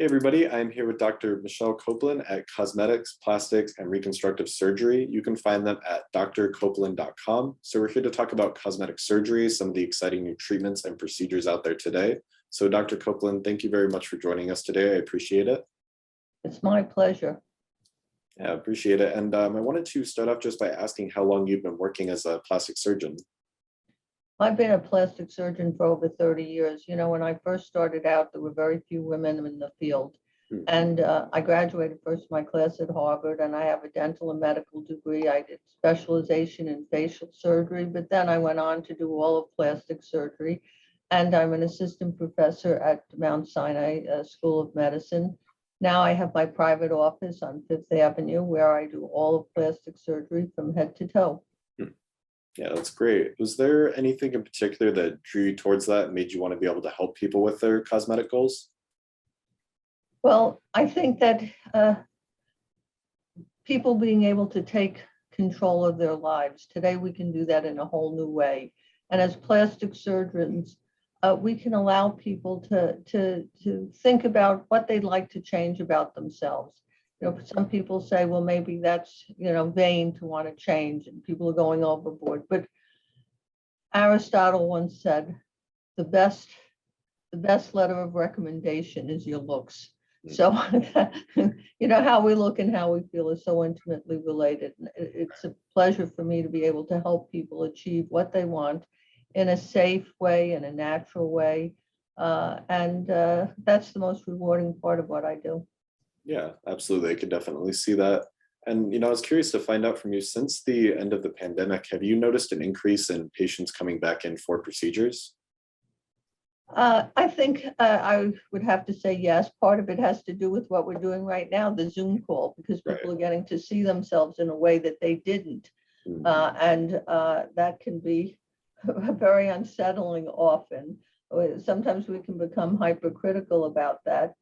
Hey everybody, I'm here with Dr. Michelle Copeland at Cosmetics, Plastics, and Reconstructive Surgery. You can find them at drcopeland.com. So we're here to talk about cosmetic surgery, some of the exciting new treatments and procedures out there today. So Dr. Copeland, thank you very much for joining us today. I appreciate it. It's my pleasure. Yeah, I appreciate it. And I wanted to start off just by asking how long you've been working as a plastic surgeon. I've been a plastic surgeon for over 30 years. You know, when I first started out, there were very few women in the field. And I graduated first my class at Harvard, and I have a dental and medical degree. I did specialization in facial surgery, but then I went on to do all of plastic surgery. And I'm an assistant professor at Mount Sinai School of Medicine. Now I have my private office on Fifth Avenue where I do all of plastic surgery from head to toe. Yeah, that's great. Was there anything in particular that drew you towards that and made you want to be able to help people with their cosmetic goals? Well, I think that people being able to take control of their lives, today we can do that in a whole new way. And as plastic surgeons, we can allow people to think about what they'd like to change about themselves. You know, some people say, well, maybe that's, vain to want to change and people are going overboard. But Aristotle once said, the best letter of recommendation is your looks. So, how we look and how we feel is so intimately related. It's a pleasure for me to be able to help people achieve what they want in a safe way, in a natural way. And that's the most rewarding part of what I do. Yeah, absolutely. I could definitely see that. And, I was curious to find out from you, since the end of the pandemic, have you noticed an increase in patients coming back in for procedures? I think I would have to say yes. Part of it has to do with what we're doing right now, the Zoom call, because people are getting to see themselves in a way that they didn't. And that can be very unsettling often. Sometimes we can become hypercritical about that.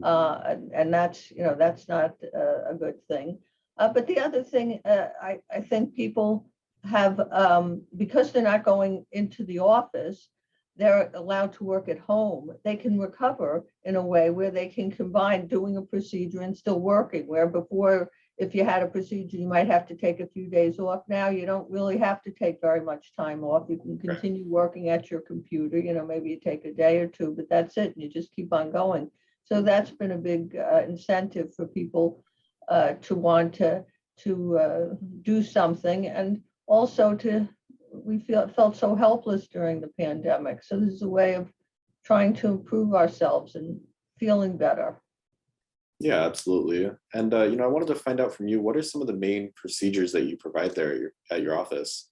And that's not a good thing. But the other thing, I think people have, because they're not going into the office, they're allowed to work at home. They can recover in a way where they can combine doing a procedure and still working, where before, if you had a procedure, you might have to take a few days off. Now you don't really have to take very much time off. You can continue working at your computer, maybe you take a day or two, but that's it. And you just keep on going. So that's been a big incentive for people to want to do something, and also we felt so helpless during the pandemic. So this is a way of trying to improve ourselves and feeling better. Yeah, absolutely. And, I wanted to find out from you, what are some of the main procedures that you provide there at your office?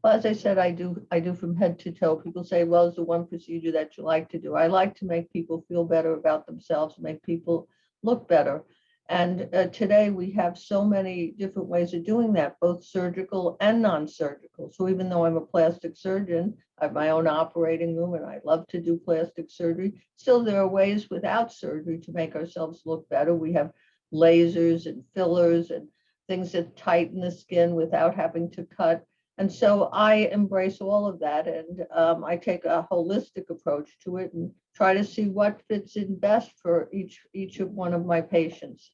Well, as I said, I do from head to toe. People say, well, is the one procedure that you like to do? I like to make people feel better about themselves, make people look better. And today we have so many different ways of doing that, both surgical and non-surgical. So even though I'm a plastic surgeon, I have my own operating room and I love to do plastic surgery. Still, there are ways without surgery to make ourselves look better. We have lasers and fillers and things that tighten the skin without having to cut. And so I embrace all of that, and I take a holistic approach to it and try to see what fits in best for each of one of my patients.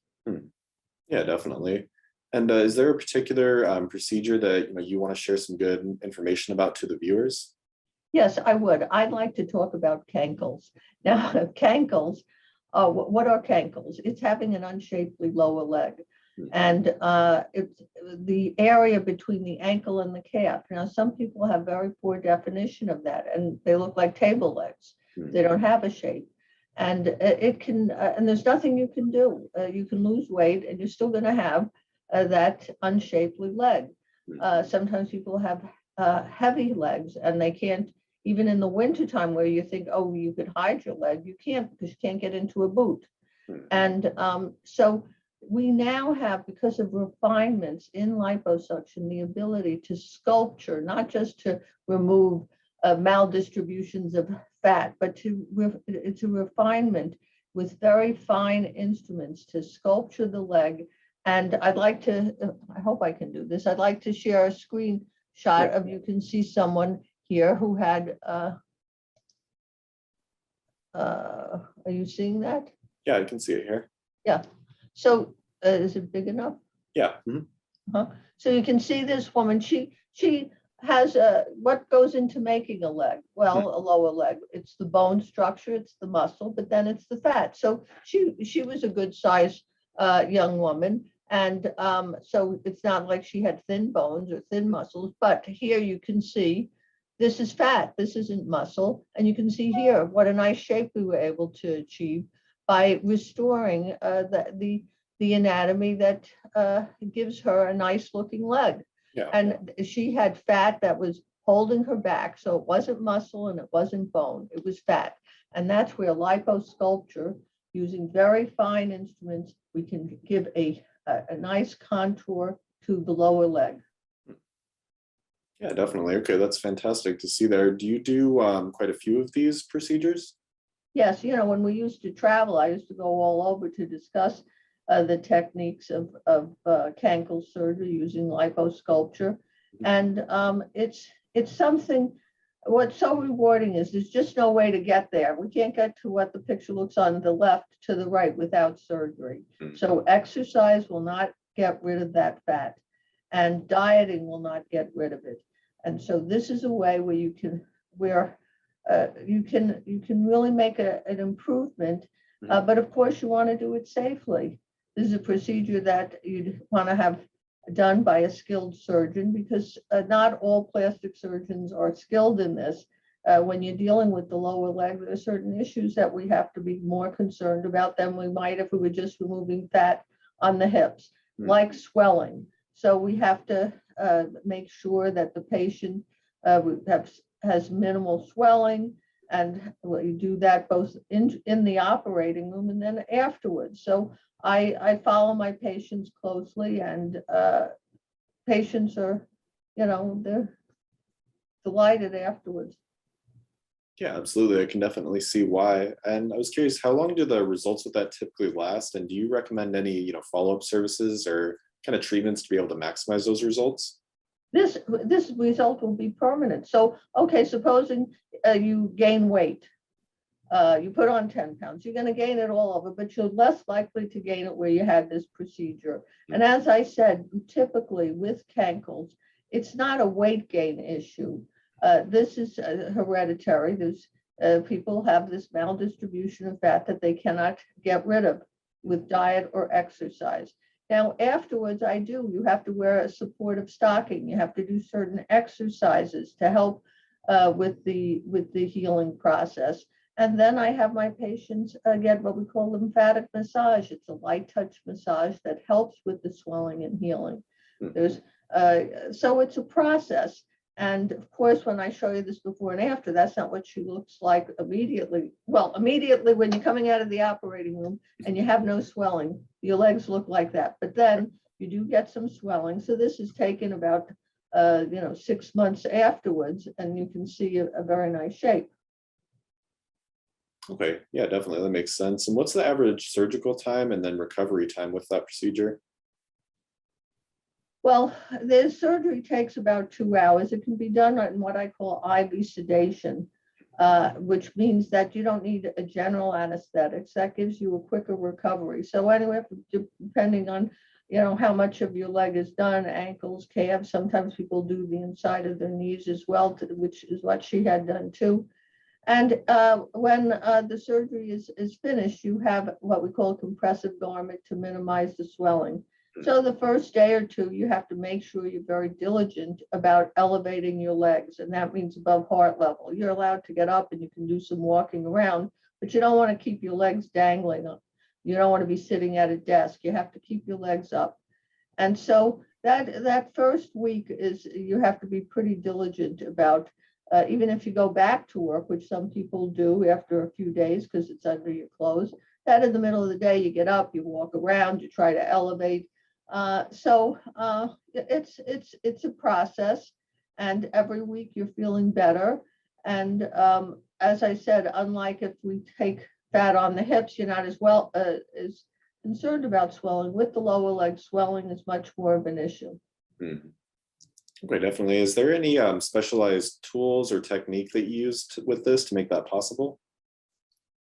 Yeah, definitely. And is there a particular procedure that you want to share some good information about to the viewers? Yes, I would. I'd like to talk about cankles. Now, cankles, what are cankles? It's having an unshapely lower leg. And it's the area between the ankle and the calf. Now, some people have very poor definition of that, and they look like table legs. They don't have a shape. And it can, and there's nothing you can do. You can lose weight, and you're still going to have that unshapely leg. Sometimes people have heavy legs, and they can't, even in the wintertime where you think, oh, you could hide your leg, you can't, because you can't get into a boot. And so we now have, because of refinements in liposuction, the ability to sculpture, not just to remove maldistributions of fat, but it's a refinement with very fine instruments to sculpture the leg. And I'd like to, I hope I can do this, I'd like to share a screenshot of, you can see someone here who had, are you seeing that? Yeah, I can see it here. Yeah. So is it big enough? Yeah. Huh? So you can see this woman, she has what goes into making a leg? Well, a lower leg. It's the bone structure, it's the muscle, but then it's the fat. So she was a good size young woman. And so it's not like she had thin bones or thin muscles, but here you can see this is fat, this isn't muscle. And you can see here what a nice shape we were able to achieve by restoring the anatomy that gives her a nice looking leg. Yeah. And she had fat that was holding her back. So it wasn't muscle and it wasn't bone, it was fat. And that's where liposculpture, using very fine instruments, we can give a nice contour to the lower leg. Yeah, definitely. Okay, that's fantastic to see there. Do you do quite a few of these procedures? Yes, you know, when we used to travel, I used to go all over to discuss the techniques of cankle surgery using liposculpture. And it's something, what's so rewarding is there's just no way to get there. We can't get to what the picture looks on the left to the right without surgery. So exercise will not get rid of that fat, and dieting will not get rid of it. And so this is a way where you can, you can really make an improvement, but of course you want to do it safely. This is a procedure that you'd want to have done by a skilled surgeon, because not all plastic surgeons are skilled in this. When you're dealing with the lower leg, there are certain issues that we have to be more concerned about than we might if we were just removing fat on the hips, like swelling. So we have to make sure that the patient has minimal swelling, and you do that both in the operating room and then afterwards. So I follow my patients closely, and patients are, you know, they're delighted afterwards. Yeah, absolutely. I can definitely see why. And I was curious, how long do the results of that typically last? And do you recommend any, follow-up services or kind of treatments to be able to maximize those results? This result will be permanent. So, okay, supposing you gain weight, you put on 10 pounds, you're going to gain it all over, but you're less likely to gain it where you had this procedure. And as I said, typically with cankles, it's not a weight gain issue. This is hereditary. There's people have this maldistribution of fat that they cannot get rid of with diet or exercise. Now, afterwards, you have to wear a supportive stocking. You have to do certain exercises to help with the healing process. And then I have my patients get what we call lymphatic massage. It's a light touch massage that helps with the swelling and healing. So it's a process. And of course, when I show you this before and after, that's not what she looks like immediately. Well, immediately when you're coming out of the operating room and you have no swelling, your legs look like that. But then you do get some swelling. So this is taken about 6 months afterwards, and you can see a very nice shape. Okay, yeah, definitely. That makes sense. And what's the average surgical time and then recovery time with that procedure? Well, the surgery takes about 2 hours. It can be done in what I call IV sedation, which means that you don't need a general anesthetics. That gives you a quicker recovery. So anyway, depending on how much of your leg is done, ankles, calves, sometimes people do the inside of their knees as well, which is what she had done too. And when the surgery is finished, you have what we call a compressive garment to minimize the swelling. So the first day or two, you have to make sure you're very diligent about elevating your legs, and that means above heart level. You're allowed to get up and you can do some walking around, but you don't want to keep your legs dangling up. You don't want to be sitting at a desk. You have to keep your legs up. And so that first week you have to be pretty diligent about, even if you go back to work, which some people do after a few days because it's under your clothes, that in the middle of the day, you get up, you walk around, you try to elevate. So it's a process, and every week you're feeling better. And as I said, unlike if we take fat on the hips, you're not as concerned about swelling. With the lower leg, swelling is much more of an issue. Okay, definitely. Is there any specialized tools or technique that you used with this to make that possible?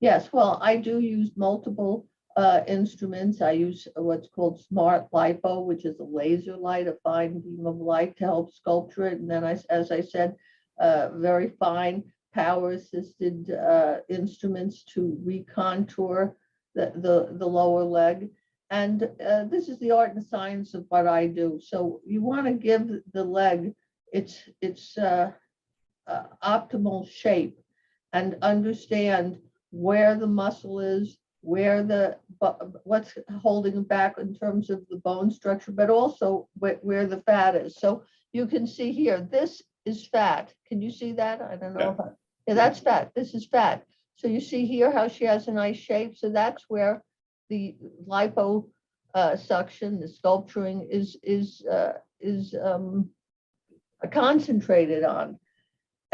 Yes, well, I do use multiple instruments. I use what's called smart lipo, which is a laser light, a fine beam of light to help sculpture it. And then, as I said, very fine power assisted instruments to recontour the lower leg. And this is the art and science of what I do. So you want to give the leg its optimal shape and understand where the muscle is, where what's holding it back in terms of the bone structure, but also where the fat is. So you can see here, this is fat. Can you see that? I don't know. Yeah, that's fat. This is fat. So you see here how she has a nice shape. So that's where the lipo suction, the sculpturing is concentrated on.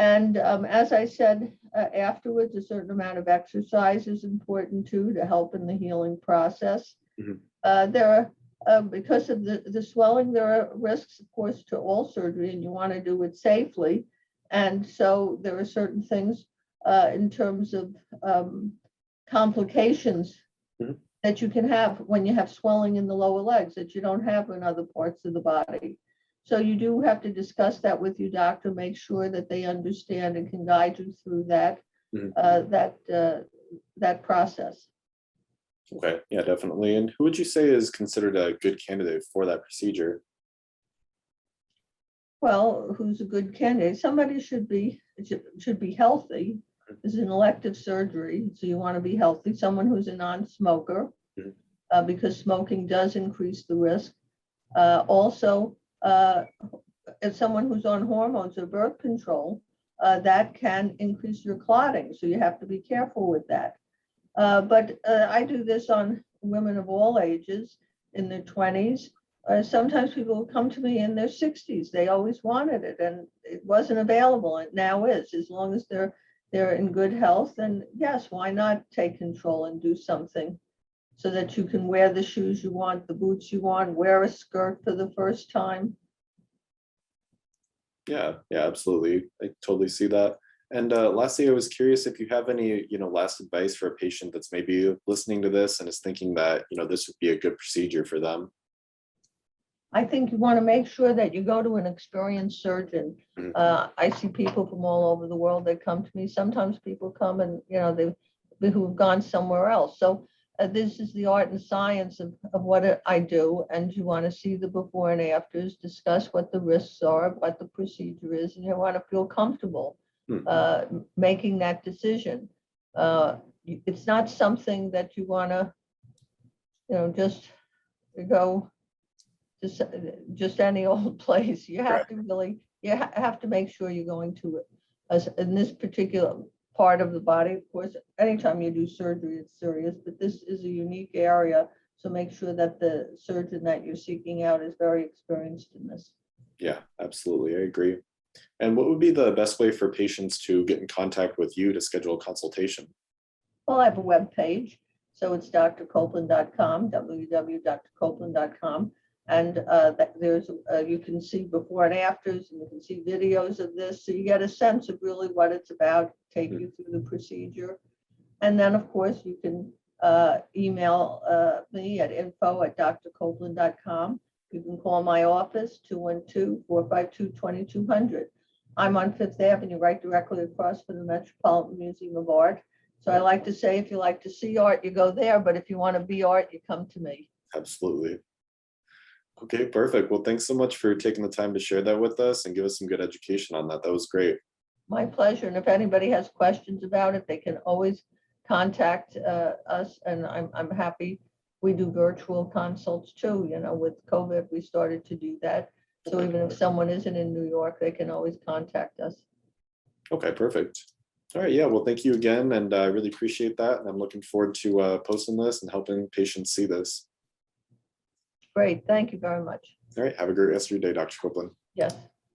And as I said, afterwards, a certain amount of exercise is important too to help in the healing process. There are, because of the swelling, there are risks, of course, to all surgery, and you want to do it safely. And so there are certain things in terms of complications that you can have when you have swelling in the lower legs that you don't have in other parts of the body. So you do have to discuss that with your doctor, make sure that they understand and can guide you through that that process. Okay, yeah, definitely. And who would you say is considered a good candidate for that procedure? Well, who's a good candidate? Somebody should be healthy. This is an elective surgery, so you want to be healthy. Someone who's a non-smoker, because smoking does increase the risk. Also, if someone who's on hormones or birth control, that can increase your clotting. So you have to be careful with that. But I do this on women of all ages in their 20s. Sometimes people come to me in their 60s. They always wanted it and it wasn't available. It now is. As long as they're in good health, then yes, why not take control and do something so that you can wear the shoes you want, the boots you want, wear a skirt for the first time. Yeah, absolutely. I totally see that. And lastly, I was curious if you have any, last advice for a patient that's maybe listening to this and is thinking that, this would be a good procedure for them. I think you want to make sure that you go to an experienced surgeon. I see people from all over the world that come to me. Sometimes people come and, who've gone somewhere else. So this is the art and science of what I do. And you want to see the before and afters, discuss what the risks are, what the procedure is, and you want to feel comfortable making that decision. It's not something that you want to, just go just any old place. You have to really, you have to make sure you're going to it. In this particular part of the body, of course, anytime you do surgery, it's serious, but this is a unique area. So make sure that the surgeon that you're seeking out is very experienced in this. Yeah, absolutely. I agree. And what would be the best way for patients to get in contact with you to schedule a consultation? Well, I have a web page. So it's drcopeland.com, www.drcopeland.com. And there's you can see before and afters, and you can see videos of this. So you get a sense of really what it's about, take you through the procedure. And then, of course, you can email me at info@drcopeland.com. You can call my office, 212-452-2200. I'm on Fifth Avenue, right directly across from the Metropolitan Museum of Art. So I like to say, if you like to see art, you go there. But if you want to be art, you come to me. Absolutely. Okay, perfect. Well, thanks so much for taking the time to share that with us and give us some good education on that. That was great. My pleasure. And if anybody has questions about it, they can always contact us. And I'm happy. We do virtual consults too. With COVID, we started to do that. So even if someone isn't in New York, they can always contact us. Okay, perfect. All right. Yeah. Well, thank you again. And I really appreciate that. And I'm looking forward to posting this and helping patients see this. Great. Thank you very much. All right. Have a great rest of your day, Dr. Copeland. Yes.